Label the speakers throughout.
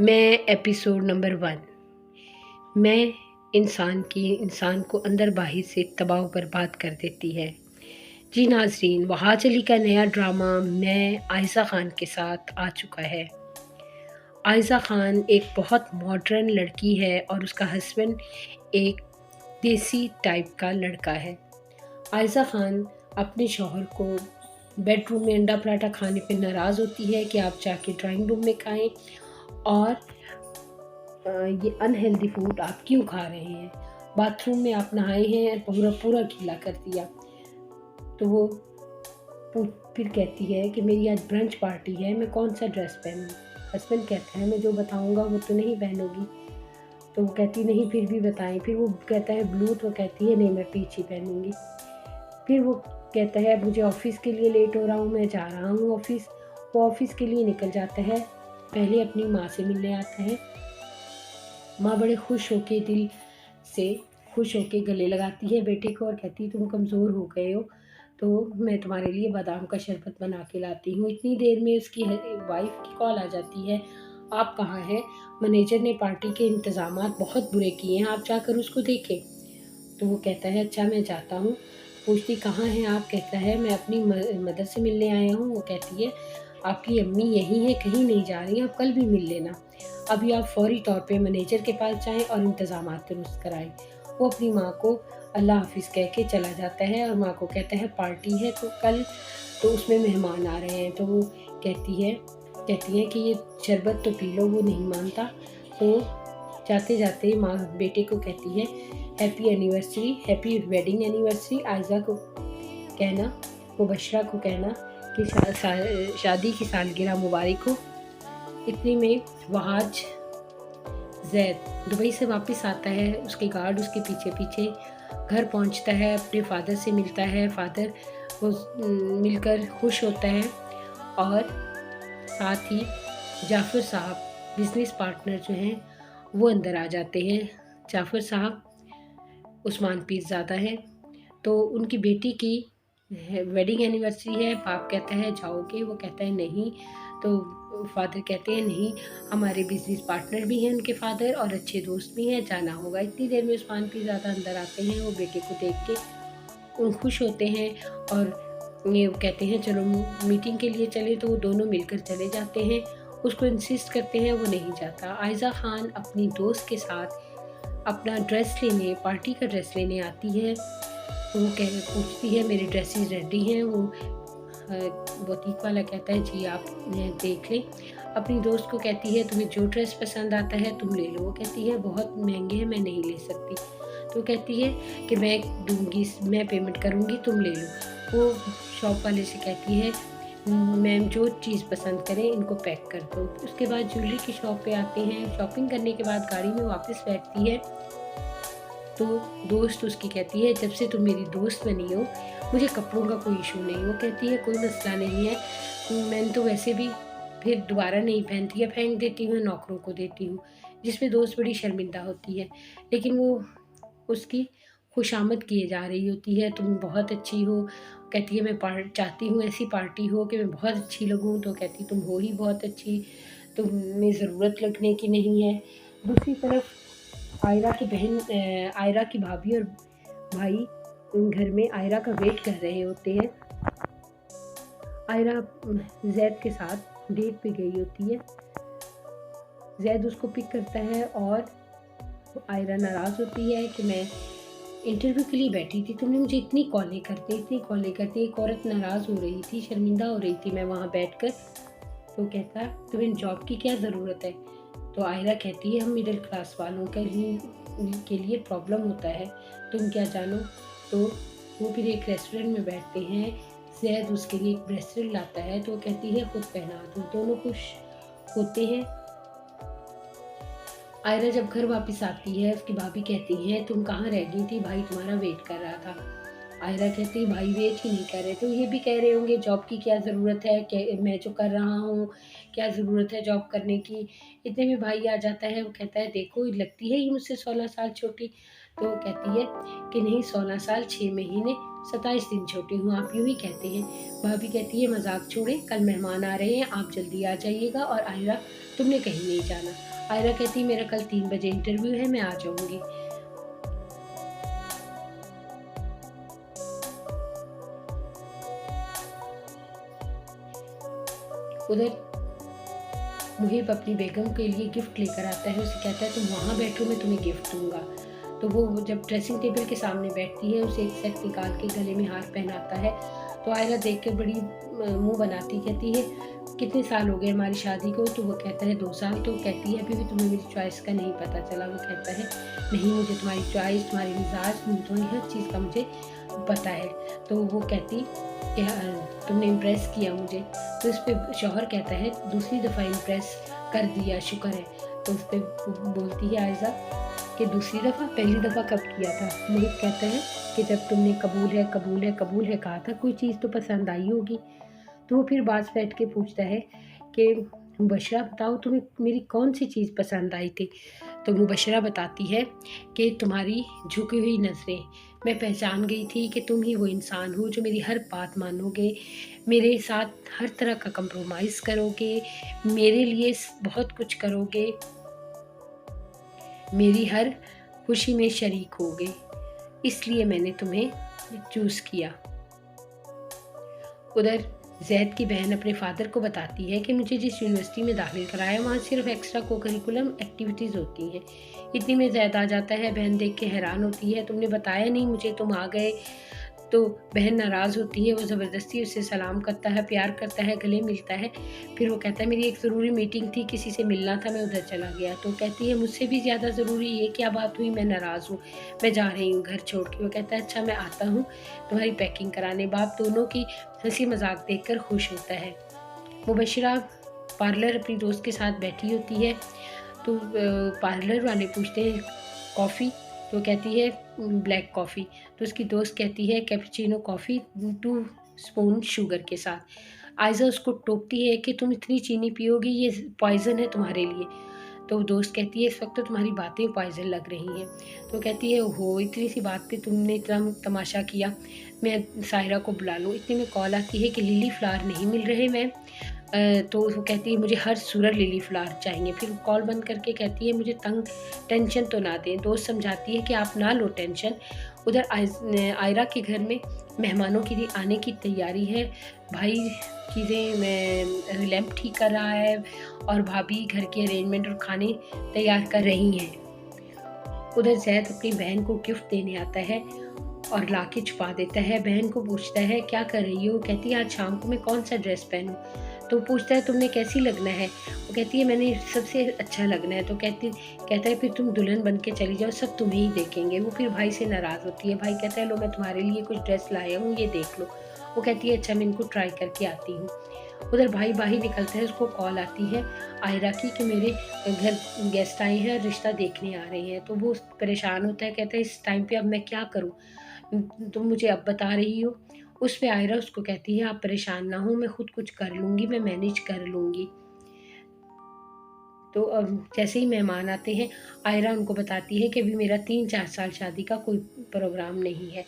Speaker 1: मैं episode number 1। मैं इंसान को अंदर बाहर से तबाह बर्बाद कर देती है। जी नाज़रीन, वहाँ चली का नया ड्रामा मैं आयशा ख़ान के साथ आ चुका है। आयशा ख़ान एक बहुत मॉडर्न लड़की है और उसका हस्बैंड एक देसी टाइप का लड़का है। आयशा ख़ान अपने शौहर को बेडरूम में अंडा पराठा खाने पे नाराज़ होती है कि आप जाके ड्राइंग रूम में खाएं और ये अनहेल्दी फूड आप क्यों खा रहे हैं, बाथरूम में आप नहाए हैं, पूरा पूरा गीला कर दिया। तो वो फिर कहती है कि मेरी आज ब्रंच पार्टी है, मैं कौन सा ड्रेस पहनूं। हस्बैंड कहता है मैं जो बताऊंगा वो तो नहीं पहनोगी। तो वो कहती नहीं फिर भी बताएं। फिर वो कहता है ब्लू, तो कहती है नहीं मैं पीच ही पहनूंगी। फिर वो कहता है मुझे ऑफिस के लिए लेट हो रहा हूँ, मैं जा रहा हूँ ऑफिस। वो ऑफिस के लिए निकल जाता है, पहले अपनी माँ से मिलने आता है। माँ बड़े दिल से खुश होके गले लगाती है बेटे को और कहती है तुम कमज़ोर हो गए हो तो मैं तुम्हारे लिए बादाम का शरबत बना के लाती हूँ। इतनी देर में उसकी वाइफ की कॉल आ जाती है, आप कहाँ हैं, मैनेजर ने पार्टी के इंतज़ामात बहुत बुरे किए हैं, आप जाकर उसको देखें। तो वो कहता है अच्छा मैं जाता हूँ। पूछती कहाँ हैं आप, कहता है मैं अपनी मदर से मिलने आया हूँ। वो कहती है आपकी अम्मी यहीं है, कहीं नहीं जा रही, आप कल भी मिल लेना। अभी आप फौरी तौर पे मैनेजर के पास जाएं और इंतज़ामात दुरुस्त कराएं। वो अपनी माँ को अल्लाह हाफिज़ कह के चला जाता है और माँ को कहता है पार्टी है तो कल तो उसमें मेहमान आ रहे हैं। तो वो कहती है कि ये शरबत तो पी लो। वो नहीं मानता। तो जाते जाते माँ बेटे को कहती है happy anniversary, happy wedding anniversary. Ayesha को कहना, मुबशरा को कहना कि शादी की सालगिरह मुबारक हो। इतने में वहाज जैद दुबई से वापस आता है, उसके गार्ड उसके पीछे पीछे घर पहुंचता है, अपने फादर से मिलता है। फादर को मिलकर खुश होता है और साथ ही जाफ़र साहब बिजनेस पार्टनर जो हैं वो अंदर आ जाते हैं। जाफ़र साहब उस्मान पीरज़ादा हैं। तो उनकी बेटी की वेडिंग एनिवर्सरी है। बाप कहता है जाओगे, वो कहता है नहीं। तो फादर कहते हैं नहीं, हमारे बिजनेस पार्टनर भी हैं उनके फादर और अच्छे दोस्त भी हैं, जाना होगा। इतनी देर में उस्मान पीरज़ादा अंदर आते हैं। वो बेटे को देख के उन खुश होते हैं और ये कहते हैं चलो मीटिंग के लिए चले। तो वो दोनों मिलकर चले जाते हैं। उसको इंसिस्ट करते हैं, वो नहीं जाता। आयशा ख़ान अपनी दोस्त के साथ अपना पार्टी का ड्रेस लेने आती है। वो पूछती है मेरे ड्रेसेस रेडी हैं। वो बुटीक वाला कहता है जी आप देख लें। अपनी दोस्त को कहती है तुम्हें जो ड्रेस पसंद आता है तुम ले लो। वो कहती है बहुत महंगे हैं, मैं नहीं ले सकती। तो कहती है कि मैं दूंगी, मैं पेमेंट करूँगी, तुम ले लो। वो शॉप वाले से कहती है मैम जो चीज़ पसंद करें इनको पैक कर दो। उसके बाद ज्वेलरी की शॉप पे आते हैं। शॉपिंग करने के बाद गाड़ी में वापस बैठती है तो दोस्त उसकी कहती है जब से तुम मेरी दोस्त बनी हो मुझे कपड़ों का कोई इशू नहीं। वो कहती है कोई मसला नहीं है, मैंने तो वैसे भी फिर दोबारा नहीं पहनती है, फेंक देती हूँ, नौकरों को देती हूँ। जिसमें दोस्त बड़ी शर्मिंदा होती है, लेकिन वो उसकी खुशामद किए जा रही होती है, तुम बहुत अच्छी हो। कहती है मैं चाहती हूँ ऐसी पार्टी हो कि मैं बहुत अच्छी लगूँ। तो कहती तुम हो ही बहुत अच्छी, तुम्हें ज़रूरत लगने की नहीं है। दूसरी तरफ आयरा की भाभी और भाई घर में आयरा का वेट कर रहे होते हैं। आयरा जैद के साथ डेट पे गई होती है। जैद उसको पिक करता है और आयरा नाराज़ होती है कि मैं इंटरव्यू के लिए बैठी थी, तुमने मुझे इतनी कॉलें करती। एक औरत नाराज़ हो रही थी, शर्मिंदा हो रही थी मैं वहाँ बैठकर। तो कहता तुम्हें जॉब की क्या ज़रूरत है। तो आयरा कहती है हम मिडिल क्लास वालों के लिए प्रॉब्लम होता है, तुम क्या जानो। तो वो फिर एक रेस्टोरेंट में बैठते हैं। जैद उसके लिए एक ब्रेसलेट लाता है तो वो कहती है खुद पहना दूँ। दोनों खुश होते हैं। आयरा जब घर वापस आती है उसकी भाभी कहती है तुम कहाँ रह गई थी, भाई तुम्हारा वेट कर रहा था। आयरा कहती है भाई वेट ही नहीं कर रहे, तो ये भी कह रहे होंगे जॉब की क्या ज़रूरत है, क्या मैं जो कर रहा हूँ क्या ज़रूरत है जॉब करने की। इतने में भाई आ जाता है। वो कहता है देखो लगती है ये मुझसे 16 साल छोटी। तो वो कहती है कि नहीं 16 साल 6 महीने 27 दिन छोटी हूँ, आप यूँ ही कहते हैं। भाभी कहती है मजाक छोड़ें, कल मेहमान आ रहे हैं, आप जल्दी आ जाइएगा। और आयरा तुमने कहीं नहीं जाना। आयरा कहती मेरा कल 3 बजे इंटरव्यू है, मैं आ जाऊंगी। उधर मुहिब अपनी बेगम के लिए गिफ्ट लेकर आता है, उसे कहता है तुम वहाँ बैठो, मैं तुम्हें गिफ्ट दूंगा। तो वो जब ड्रेसिंग टेबल के सामने बैठती है, उसे एक सेट निकाल के गले में हार पहनाता है। तो आयरा देख के बड़ी मुंह बनाती कहती है कितने साल हो गए हमारी शादी को? तो वो कहता है 2 साल। तो कहती है अभी भी तुम्हें मेरी चॉइस का नहीं पता चला? वो कहता है नहीं, मुझे तुम्हारी चॉइस, तुम्हारी मिजाज, तुम्हारी हर चीज़ का मुझे पता है। तो वो कहती कि तुमने इम्प्रेस किया मुझे। तो उस पर शौहर कहता है दूसरी दफ़ा इम्प्रेस कर दिया, शुक्र है। तो उस पर बोलती है आयजा कि दूसरी दफ़ा, पहली दफ़ा कब किया था? मुहिब कहता है कि जब तुमने कबूल है कबूल है कबूल है कहा था, कोई चीज़ तो पसंद आई होगी। तो वो फिर पास बैठ के पूछता है कि मुबशरा बताओ तुम्हें मेरी कौन सी चीज़ पसंद आई थी? तो मुबशरा बताती है कि तुम्हारी झुकी हुई नज़रें, मैं पहचान गई थी कि तुम ही वो इंसान हो जो मेरी हर बात मानोगे, मेरे साथ हर तरह का कंप्रोमाइज़ करोगे, मेरे लिए बहुत कुछ करोगे, मेरी हर खुशी में शरीक होगे, इसलिए मैंने तुम्हें चूज़ किया। उधर जैद की बहन अपने फादर को बताती है कि मुझे जिस यूनिवर्सिटी में दाखिल कराया वहाँ सिर्फ एक्स्ट्रा को करिकुलम एक्टिविटीज़ होती हैं। इतनी में जैद आ जाता है, बहन देख के हैरान होती है, तुमने बताया नहीं मुझे, तुम आ गए। तो बहन नाराज़ होती है, वो ज़बरदस्ती उससे सलाम करता है, प्यार करता है, गले मिलता है। फिर वो कहता है मेरी एक ज़रूरी मीटिंग थी, किसी से मिलना था, मैं उधर चला गया। तो कहती है मुझसे भी ज़्यादा ज़रूरी ये क्या बात हुई? मैं नाराज़ हूँ, मैं जा रही हूँ घर छोड़ के। वो कहता है अच्छा मैं आता हूँ तुम्हारी पैकिंग कराने। बाप दोनों की हंसी मजाक देखकर खुश होता है। मुबशरा पार्लर अपनी दोस्त के साथ बैठी होती है। तो पार्लर वाले पूछते हैं कॉफ़ी? तो कहती है ब्लैक कॉफ़ी। तो उसकी दोस्त कहती है कैपुचिनो कॉफ़ी 2 स्पून शुगर के साथ। आयज़ा उसको टोकती है कि तुम इतनी चीनी पियोगी, ये पॉइज़न है तुम्हारे लिए। तो दोस्त कहती है इस वक्त तो तुम्हारी बातें पॉइज़न लग रही हैं। तो कहती है ओहो, इतनी सी बात पे तुमने इतना तमाशा किया, मैं सायरा को बुला लूँ। इतने में कॉल आती है कि लिली फ्लावर नहीं मिल रहे मैम। तो वो कहती है मुझे हर सूरत लिली फ्लावर चाहिए। फिर कॉल बंद करके कहती है मुझे टेंशन तो ना दें। दोस्त समझाती है कि आप ना लो टेंशन। उधर आयरा के घर में मेहमानों की आने की तैयारी है। भाई चीज़ें लैंप ठीक कर रहा है और भाभी घर के अरेंजमेंट और खाने तैयार कर रही हैं। उधर जैद अपनी बहन को गिफ्ट देने आता है और लाके छुपा देता है। बहन को पूछता है क्या कर रही हो? कहती है आज शाम को मैं कौन सा ड्रेस पहनूं? तो पूछता है तुमने कैसी लगना है? वो कहती है मैंने सबसे अच्छा लगना है। तो कहता है फिर तुम दुल्हन बन के चली जाओ, सब तुम्हें ही देखेंगे। वो फिर भाई से नाराज़ होती है। भाई कहता है लो मैं तुम्हारे लिए कुछ ड्रेस लाया हूँ, ये देख लो। वो कहती है अच्छा मैं इनको ट्राई करके आती हूँ। उधर भाई बाहर निकलता है, उसको कॉल आती है आयरा की कि मेरे घर गेस्ट आए हैं, रिश्ता देखने आ रहे हैं। तो वो परेशान होता है, कहता है इस टाइम पे अब मैं क्या करूँ, तुम मुझे अब बता रही हो? उस पे आयरा उसको कहती है आप परेशान ना हो, मैं खुद कुछ कर लूँगी, मैं मैनेज कर लूँगी। तो जैसे ही मेहमान आते हैं, आयरा उनको बताती है कि अभी मेरा 3-4 साल शादी का कोई प्रोग्राम नहीं है।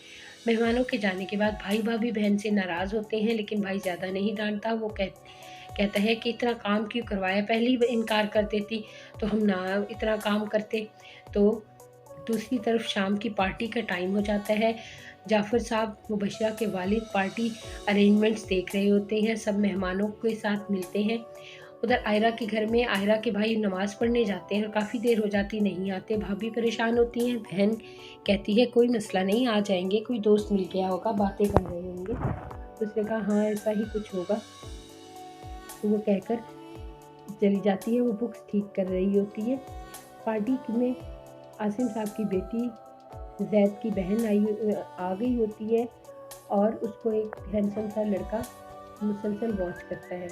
Speaker 1: मेहमानों के जाने के बाद भाई भाभी बहन से नाराज़ होते हैं, लेकिन भाई ज़्यादा नहीं डांटता। वो कहता है कि इतना काम क्यों करवाया, पहले ही इनकार कर देती तो हम ना इतना काम करते। तो दूसरी तरफ शाम की पार्टी का टाइम हो जाता है। जाफ़र साहब मुबशरा के वालिद पार्टी अरेंजमेंट्स देख रहे होते हैं, सब मेहमानों के साथ मिलते हैं। उधर आयरा के घर में आयरा के भाई नमाज़ पढ़ने जाते हैं और काफ़ी देर हो जाती नहीं आते। भाभी परेशान होती हैं। बहन कहती है कोई मसला नहीं, आ जाएंगे, कोई दोस्त मिल गया होगा, बातें कर रहे होंगे। तो उसने कहा हाँ ऐसा ही कुछ होगा। तो वो कहकर चली जाती है। वो बुक्स ठीक कर रही होती है। पार्टी में आसिम साहब की बेटी जैद की बहन आ गई होती है और उसको एक हैंडसम सा लड़का मुसलसल वॉच करता है।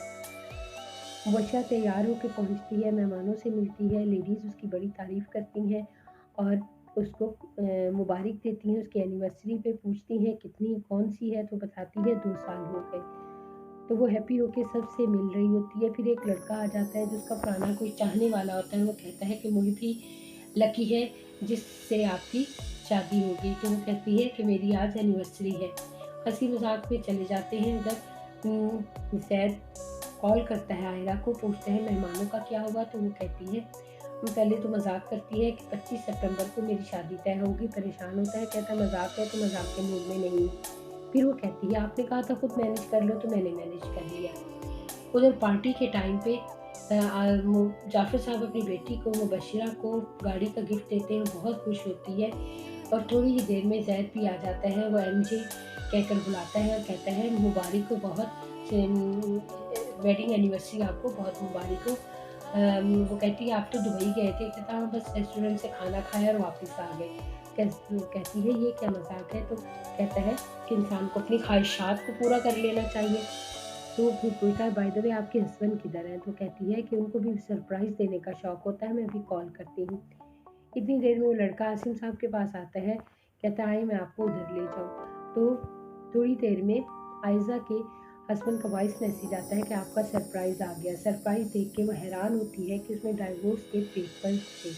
Speaker 1: वर्षा तैयार होकर पहुंचती है, मेहमानों से मिलती है, लेडीज़ उसकी बड़ी तारीफ़ करती हैं और उसको मुबारक देती हैं। उसकी एनिवर्सरी पे पूछती हैं कितनी कौन सी है? तो बताती है 2 साल हो गए। तो वो हैप्पी होके सबसे मिल रही होती है। फिर एक लड़का आ जाता है जिसका पुराना कोई चाहने वाला होता है। वो कहता है कि मोहित ही लकी है जिससे आपकी शादी होगी। तो वो कहती है कि मेरी आज एनिवर्सरी है। हंसी मजाक में चले जाते हैं। उधर जैद कॉल करता है आयरा को, पूछते हैं मेहमानों का क्या हुआ, तो वो कहती है, पहले तो मजाक करती है कि 25 सितंबर को मेरी शादी तय होगी। परेशान होता है, कहता है मजाक है तो मजाक के मूड में नहीं हूँ। फिर वो कहती है आपने कहा था खुद मैनेज कर लो, तो मैंने मैनेज कर लिया। उधर पार्टी के टाइम पे जाफर साहब अपनी बेटी को मुबशिरा को गाड़ी का गिफ्ट देते हैं, बहुत खुश होती है। और थोड़ी ही देर में जैद भी आ जाता है, वो एमजे कहकर बुलाता है और कहता है मुबारक हो, बहुत वेडिंग एनिवर्सरी आपको बहुत मुबारक हो। वो कहती है आप तो दुबई गए थे, कहता हाँ बस रेस्टोरेंट से खाना खाया और वापस आ गए। कहती है ये क्या मजाक है, तो कहता है कि इंसान को अपनी ख्वाहिशात को पूरा कर लेना चाहिए। तो फिर पूछता है बाय द वे आपके हस्बैंड किधर हैं, तो कहती है कि उनको भी सरप्राइज़ देने का शौक़ होता है, मैं अभी कॉल करती हूँ। इतनी देर में वो लड़का आसिम साहब के पास आता है, कहता है आइए मैं आपको उधर ले जाऊँ। तो थोड़ी देर में आयज़ा के हस्बैंड का वॉइस मैसेज आता है कि आपका सरप्राइज़ आ गया। सरप्राइज़ देख के वो हैरान होती है कि उसमें डाइवोर्स के पेपर्स थे।